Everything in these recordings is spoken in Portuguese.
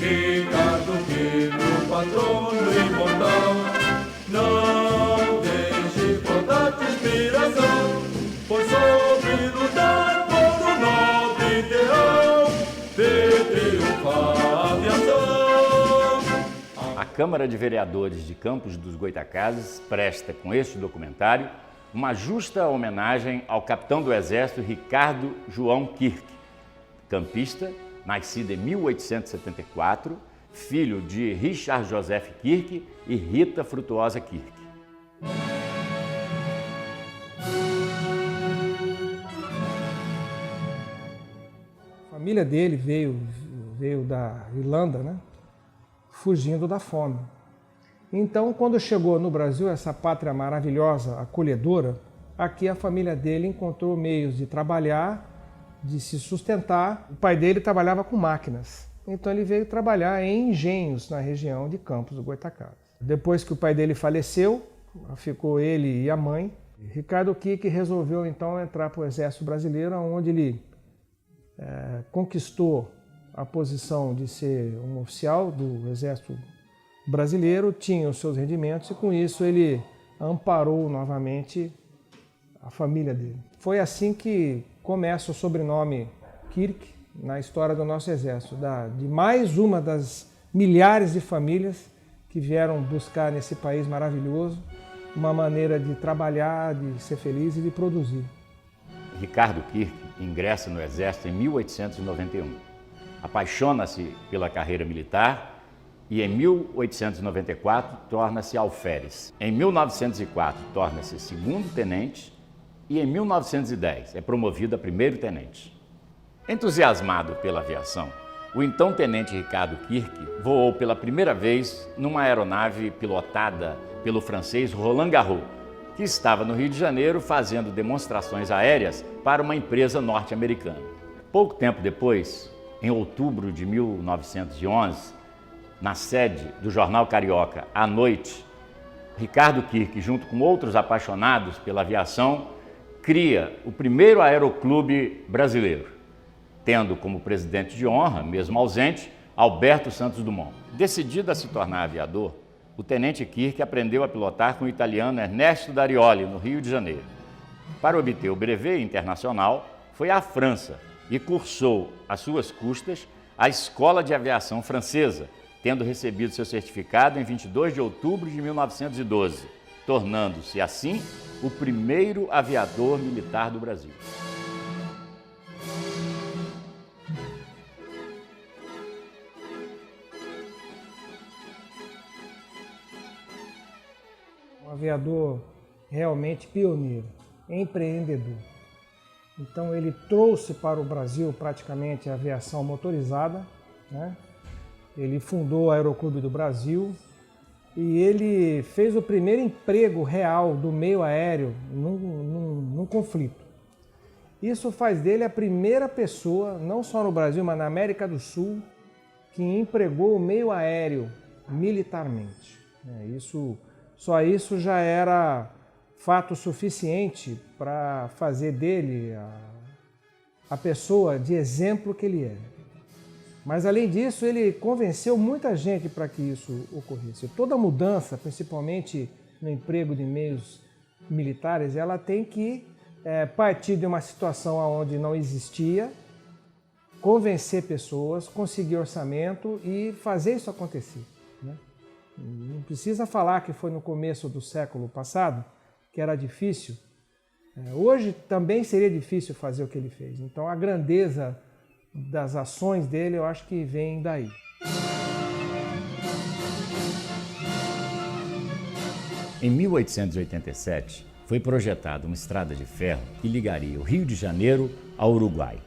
Ricardo Quirque, patrono imortal, não deixe faltar de inspiração, pois soube lutar por um nobre ideal de triunfar a aviação. A Câmara de Vereadores de Campos dos Goytacazes presta com este documentário uma justa homenagem ao capitão do Exército Ricardo João Quirque, campista, nascido em 1874, filho de Richard Joseph Quirque e Rita Frutuosa Quirque. A família dele veio da Irlanda, né? Fugindo da fome. Então, quando chegou no Brasil, essa pátria maravilhosa, acolhedora, aqui a família dele encontrou meios de trabalhar, de se sustentar. O pai dele trabalhava com máquinas, então ele veio trabalhar em engenhos na região de Campos do Goytacazes. Depois que o pai dele faleceu, ficou ele e a mãe. Ricardo Quirque resolveu então entrar para o Exército Brasileiro, onde ele conquistou a posição de ser um oficial do Exército Brasileiro, tinha os seus rendimentos e com isso ele amparou novamente a família dele. Foi assim que começa o sobrenome Quirque na história do nosso Exército, de mais uma das milhares de famílias que vieram buscar nesse país maravilhoso uma maneira de trabalhar, de ser feliz e de produzir. Ricardo Quirque ingressa no Exército em 1891. Apaixona-se pela carreira militar e em 1894 torna-se alferes. Em 1904 torna-se segundo-tenente e em 1910 é promovido a primeiro-tenente. Entusiasmado pela aviação, o então tenente Ricardo Quirque voou pela primeira vez numa aeronave pilotada pelo francês Roland Garros, que estava no Rio de Janeiro fazendo demonstrações aéreas para uma empresa norte-americana. Pouco tempo depois, em outubro de 1911, na sede do jornal carioca À Noite, Ricardo Quirque, junto com outros apaixonados pela aviação, cria o primeiro aeroclube brasileiro, tendo como presidente de honra, mesmo ausente, Alberto Santos Dumont. Decidido a se tornar aviador, o tenente Quirque aprendeu a pilotar com o italiano Ernesto Darioli, no Rio de Janeiro. Para obter o brevet internacional, foi à França e cursou, às suas custas, a Escola de Aviação Francesa, tendo recebido seu certificado em 22 de outubro de 1912, tornando-se, assim, o primeiro aviador militar do Brasil. Um aviador realmente pioneiro, empreendedor. Então ele trouxe para o Brasil praticamente a aviação motorizada, né? Ele fundou o Aeroclube do Brasil e ele fez o primeiro emprego real do meio aéreo num conflito. Isso faz dele a primeira pessoa, não só no Brasil, mas na América do Sul, que empregou o meio aéreo militarmente. Só isso já era fato suficiente para fazer dele a pessoa de exemplo que ele era. Mas, além disso, ele convenceu muita gente para que isso ocorresse. Toda mudança, principalmente no emprego de meios militares, ela tem que partir de uma situação onde não existia, convencer pessoas, conseguir orçamento e fazer isso acontecer, né? Não precisa falar que foi no começo do século passado, que era difícil. Hoje também seria difícil fazer o que ele fez. Então, a grandeza das ações dele, eu acho que vem daí. Em 1887, foi projetada uma estrada de ferro que ligaria o Rio de Janeiro ao Uruguai,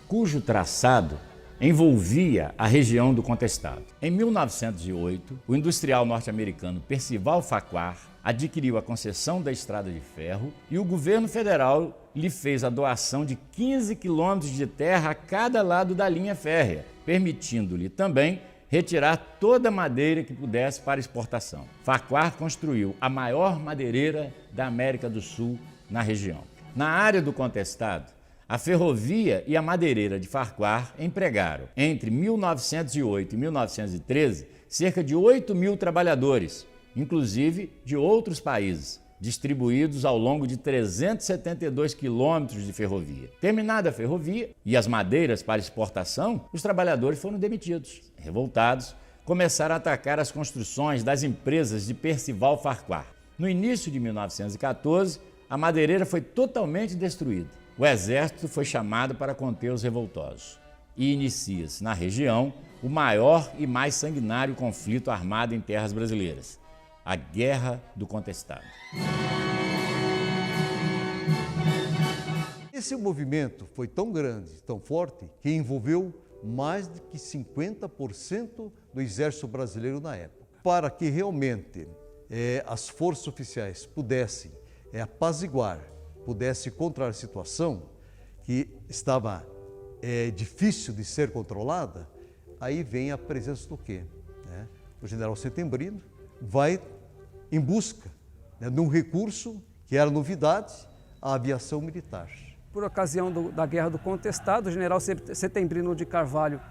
cujo traçado envolvia a região do Contestado. Em 1908, o industrial norte-americano Percival Farquhar adquiriu a concessão da estrada de ferro e o governo federal lhe fez a doação de 15 quilômetros de terra a cada lado da linha férrea, permitindo-lhe também retirar toda a madeira que pudesse para exportação. Farquhar construiu a maior madeireira da América do Sul na região. Na área do Contestado, A ferrovia e a madeireira de Farquhar empregaram, entre 1908 e 1913, cerca de 8.000 trabalhadores, inclusive de outros países, distribuídos ao longo de 372 quilômetros de ferrovia. Terminada a ferrovia e as madeiras para exportação, os trabalhadores foram demitidos. Revoltados, começaram a atacar as construções das empresas de Percival Farquhar. No início de 1914, a madeireira foi totalmente destruída. O exército foi chamado para conter os revoltosos. E inicia-se na região o maior e mais sanguinário conflito armado em terras brasileiras, a Guerra do Contestado. Esse movimento foi tão grande, tão forte, que envolveu mais de que 50% do exército brasileiro na época. Para que realmente as forças oficiais pudessem apaziguar, pudessem controlar a situação que estava difícil de ser controlada, aí vem a presença do quê? O general Setembrino vai em busca de um recurso que era novidade, a aviação militar. Por ocasião da Guerra do Contestado, o general Setembrino de Carvalho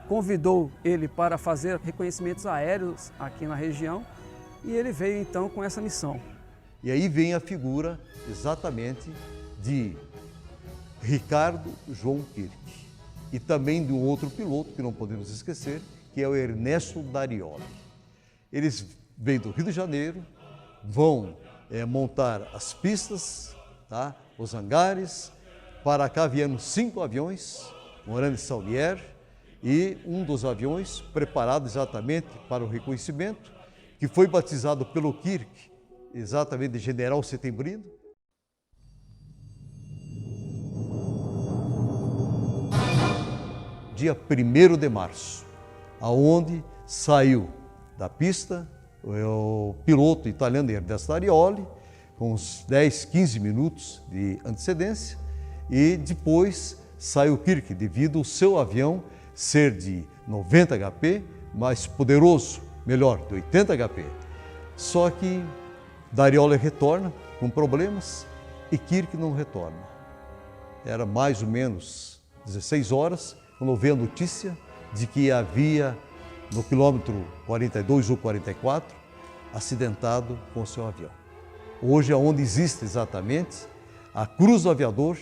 convidou ele para fazer reconhecimentos aéreos aqui na região e ele veio então com essa missão. E aí vem a figura exatamente de Ricardo João Kirk e também de um outro piloto que não podemos esquecer, que é o Ernesto Darioli. Eles vêm do Rio de Janeiro, vão montar as pistas, tá? Os hangares. Para cá vieram 5 aviões, Morane Saulnier, e um dos aviões preparado exatamente para o reconhecimento, que foi batizado pelo Kirk, exatamente de General Setembrino. Dia 1º de março, aonde saiu da pista o piloto italiano Ernesto Darioli, com uns 10, 15 minutos de antecedência, e depois saiu o Kirk, devido ao seu avião ser de 90 HP, mais poderoso, melhor, de 80 HP. Só que Darioli retorna com problemas e Kirk não retorna. Era mais ou menos 16 horas, quando veio a notícia de que havia, no quilômetro 42 ou 44, acidentado com seu avião. Hoje é onde existe exatamente a Cruz do Aviador,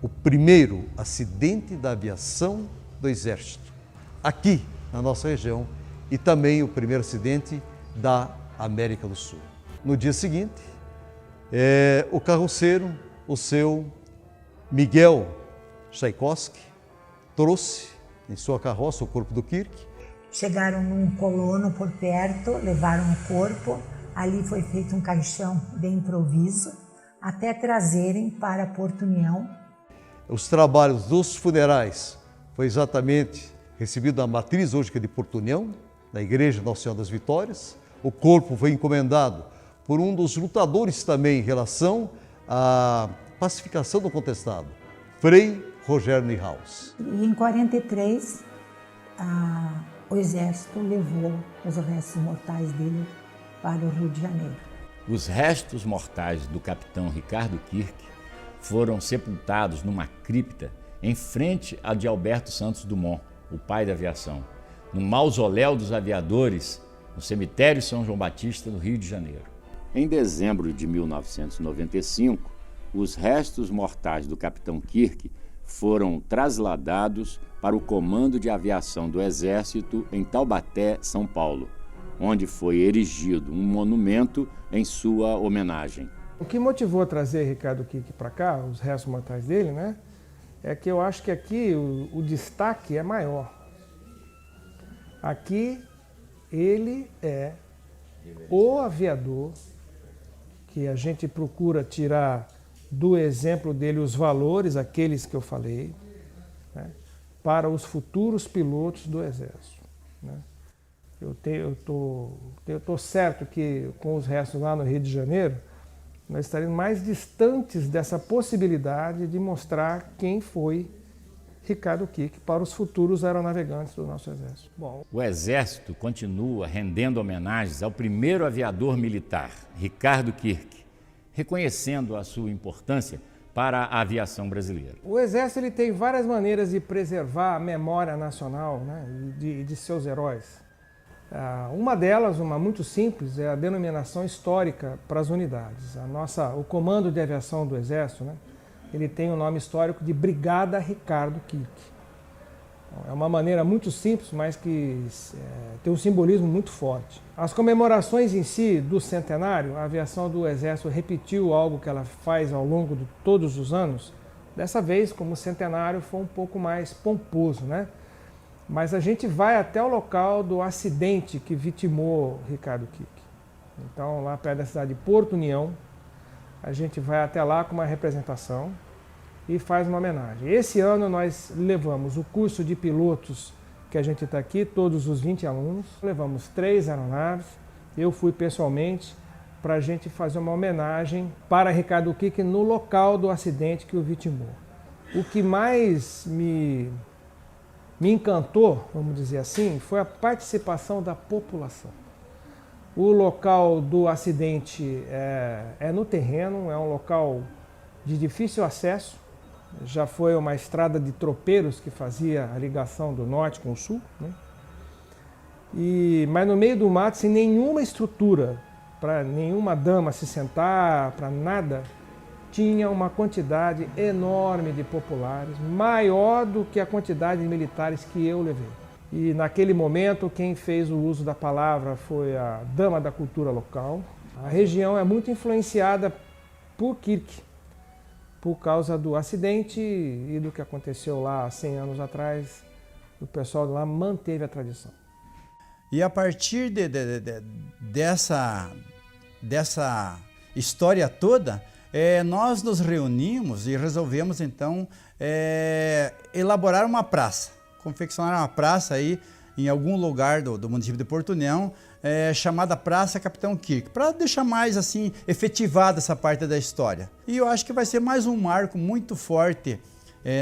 o primeiro acidente da aviação do Exército, aqui na nossa região, e também o primeiro acidente da América do Sul. No dia seguinte, o carroceiro, o seu Miguel Tchaikovsky, trouxe em sua carroça o corpo do Kirk. Chegaram num colono por perto, levaram o corpo, ali foi feito um caixão de improviso, até trazerem para Porto União. Os trabalhos dos funerais foi exatamente recebido na matriz hoje que é de Porto União, na Igreja Nossa Senhora das Vitórias. O corpo foi encomendado por um dos lutadores também em relação à pacificação do contestado, Frei Rogério Nihaus. E em 43, o Exército levou os restos mortais dele para o Rio de Janeiro. Os restos mortais do capitão Ricardo Kirk foram sepultados numa cripta em frente à de Alberto Santos Dumont, o pai da aviação, no mausoléu dos aviadores, no cemitério São João Batista, no Rio de Janeiro. Em dezembro de 1995, os restos mortais do capitão Kirk foram trasladados para o Comando de Aviação do Exército em Taubaté, São Paulo, onde foi erigido um monumento em sua homenagem. O que motivou a trazer Ricardo Kirk para cá, os restos mortais dele, né? É que eu acho que aqui o destaque é maior. Aqui ele é o aviador que a gente procura tirar do exemplo dele os valores, aqueles que eu falei, né, para os futuros pilotos do Exército. Né? Eu tô certo que com os restos lá no Rio de Janeiro, nós estaremos mais distantes dessa possibilidade de mostrar quem foi Ricardo Kirk para os futuros aeronavegantes do nosso Exército. Bom, o Exército continua rendendo homenagens ao primeiro aviador militar, Ricardo Kirk, reconhecendo a sua importância para a aviação brasileira. O Exército ele tem várias maneiras de preservar a memória nacional, né, de seus heróis. Uma delas, uma muito simples, é a denominação histórica para as unidades. O Comando de Aviação do Exército, né, ele tem o nome histórico de Brigada Ricardo Kirk. É uma maneira muito simples, mas que tem um simbolismo muito forte. As comemorações em si do centenário, a aviação do Exército repetiu algo que ela faz ao longo de todos os anos. Dessa vez, como o centenário foi um pouco mais pomposo, né? Mas a gente vai até o local do acidente que vitimou Ricardo Kirk. Então, lá perto da cidade de Porto União, a gente vai até lá com uma representação e faz uma homenagem. Esse ano nós levamos o curso de pilotos que a gente está aqui, todos os 20 alunos, levamos 3 aeronaves, eu fui pessoalmente para a gente fazer uma homenagem para Ricardo Kirk no local do acidente que o vitimou. O que mais me encantou, vamos dizer assim, foi a participação da população. O local do acidente é no terreno, é um local de difícil acesso. Já foi uma estrada de tropeiros que fazia a ligação do norte com o sul, né? Mas no meio do mato, sem nenhuma estrutura, para nenhuma dama se sentar, para nada, tinha uma quantidade enorme de populares, maior do que a quantidade de militares que eu levei. E naquele momento, quem fez o uso da palavra foi a dama da cultura local. A região é muito influenciada por Kirk, por causa do acidente e do que aconteceu lá há 100 anos atrás. O pessoal de lá manteve a tradição. E a partir dessa história toda, nós nos reunimos e resolvemos então elaborar uma praça, confeccionar uma praça aí em algum lugar do município de Porto União, chamada Praça Capitão Kirk, para deixar mais assim efetivada essa parte da história. E eu acho que vai ser mais um marco muito forte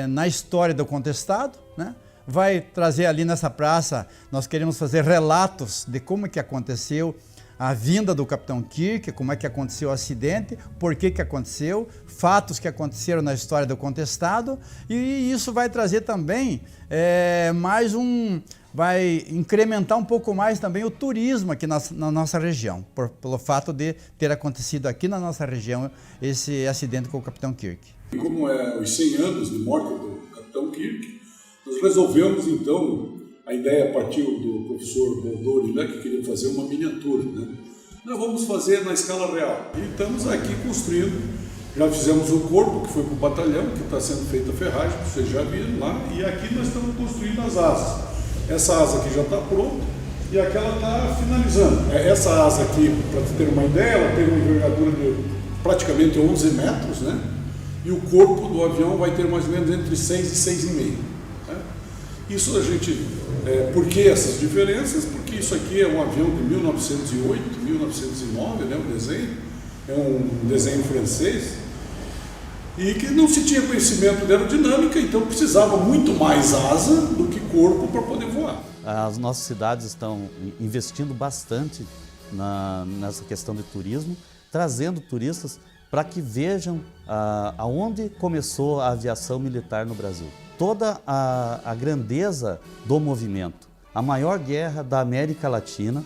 na história do contestado, né? Vai trazer ali nessa praça, nós queremos fazer relatos de como que aconteceu a vinda do Capitão Kirk, como é que aconteceu o acidente, por que que aconteceu, fatos que aconteceram na história do contestado, e isso vai trazer também vai incrementar um pouco mais também o turismo aqui na nossa região, pelo fato de ter acontecido aqui na nossa região esse acidente com o Capitão Kirk. Como os 100 anos de morte do Capitão Kirk, nós resolvemos então, a ideia partiu do professor Boldori, né, que queria fazer uma miniatura, né? Nós vamos fazer na escala real. E estamos aqui construindo, já fizemos o corpo, que foi para o batalhão, que está sendo feita a ferragem, que vocês já viram lá, e aqui nós estamos construindo as asas. Essa asa aqui já está pronta e aquela está finalizando. Essa asa aqui, para ter uma ideia, ela tem uma envergadura de praticamente 11 metros, né? E o corpo do avião vai ter mais ou menos entre 6 e 6,5. Né? Isso a gente... por que essas diferenças? Porque isso aqui é um avião de 1908, 1909, né? O desenho. É um desenho francês. E que não se tinha conhecimento de aerodinâmica, então precisava muito mais asa do que corpo para poder voar. As nossas cidades estão investindo bastante nessa questão de turismo, trazendo turistas para que vejam aonde começou a aviação militar no Brasil. Toda a grandeza do movimento, a maior guerra da América Latina,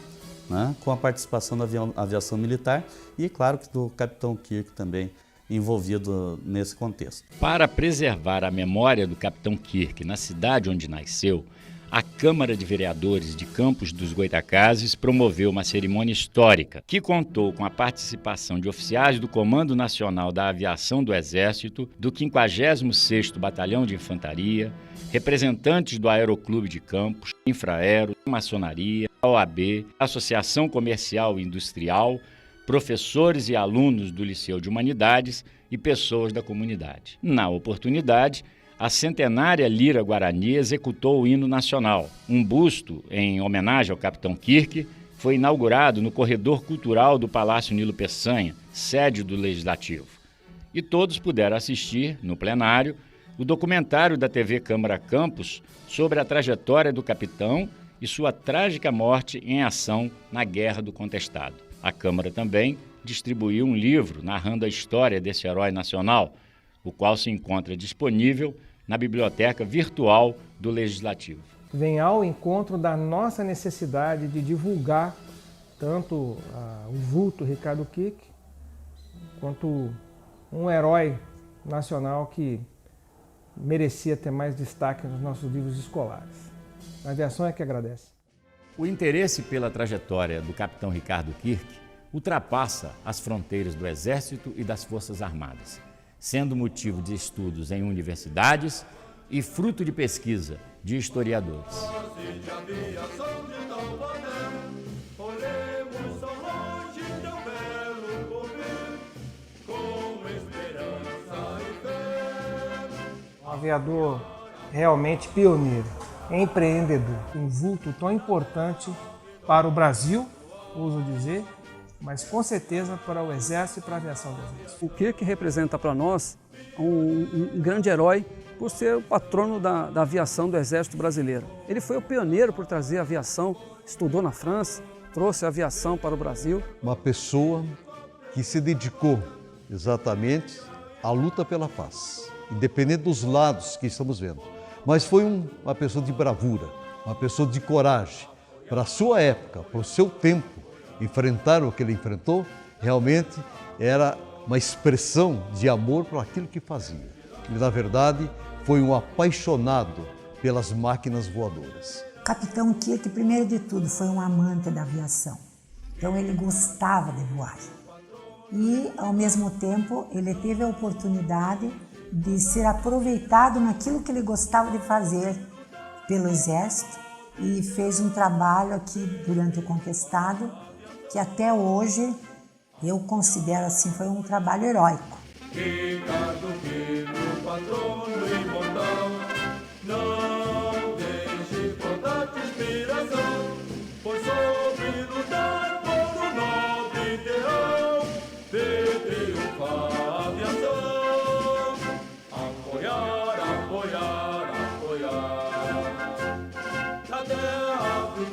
né, com a participação da aviação militar e, claro, que do Capitão Kirk também envolvido nesse contexto. Para preservar a memória do Capitão Kirk na cidade onde nasceu, a Câmara de Vereadores de Campos dos Goytacazes promoveu uma cerimônia histórica que contou com a participação de oficiais do Comando Nacional da Aviação do Exército, do 56º Batalhão de Infantaria, representantes do Aeroclube de Campos, Infraero, Maçonaria, OAB, Associação Comercial e Industrial, professores e alunos do Liceu de Humanidades e pessoas da comunidade. Na oportunidade, a centenária Lira Guarani executou o hino nacional. Um busto em homenagem ao Capitão Kirk foi inaugurado no corredor cultural do Palácio Nilo Peçanha, sede do Legislativo. E todos puderam assistir, no plenário, o documentário da TV Câmara Campos sobre a trajetória do capitão e sua trágica morte em ação na Guerra do Contestado. A Câmara também distribuiu um livro narrando a história desse herói nacional, o qual se encontra disponível na biblioteca virtual do Legislativo. Vem ao encontro da nossa necessidade de divulgar tanto o vulto Ricardo Kirk, quanto um herói nacional que merecia ter mais destaque nos nossos livros escolares. A aviação é que agradece. O interesse pela trajetória do capitão Ricardo Kirk ultrapassa as fronteiras do Exército e das Forças Armadas, sendo motivo de estudos em universidades e fruto de pesquisa de historiadores. Um aviador realmente pioneiro, empreendedor, um vulto tão importante para o Brasil, ouso dizer, mas com certeza para o Exército e para a aviação do Exército. O Kirk representa para nós um grande herói por ser o patrono da aviação do Exército Brasileiro. Ele foi o pioneiro por trazer a aviação, estudou na França, trouxe a aviação para o Brasil. Uma pessoa que se dedicou exatamente à luta pela paz, independente dos lados que estamos vendo. Mas foi uma pessoa de bravura, uma pessoa de coragem. Para a sua época, para o seu tempo, enfrentar o que ele enfrentou, realmente era uma expressão de amor por aquilo que fazia. Ele, na verdade, foi um apaixonado pelas máquinas voadoras. O capitão Kirk, primeiro de tudo, foi um amante da aviação. Então ele gostava de voar. E, ao mesmo tempo, ele teve a oportunidade de ser aproveitado naquilo que ele gostava de fazer pelo Exército e fez um trabalho aqui durante o Contestado que até hoje eu considero assim, foi um trabalho heróico. Ricardo Kirk, o patrono imortal, não deixe faltar de inspiração, pois soube lutar por um nobre ideal, de triunfar a aviação, apoiar, apoiar, apoiar, na terra do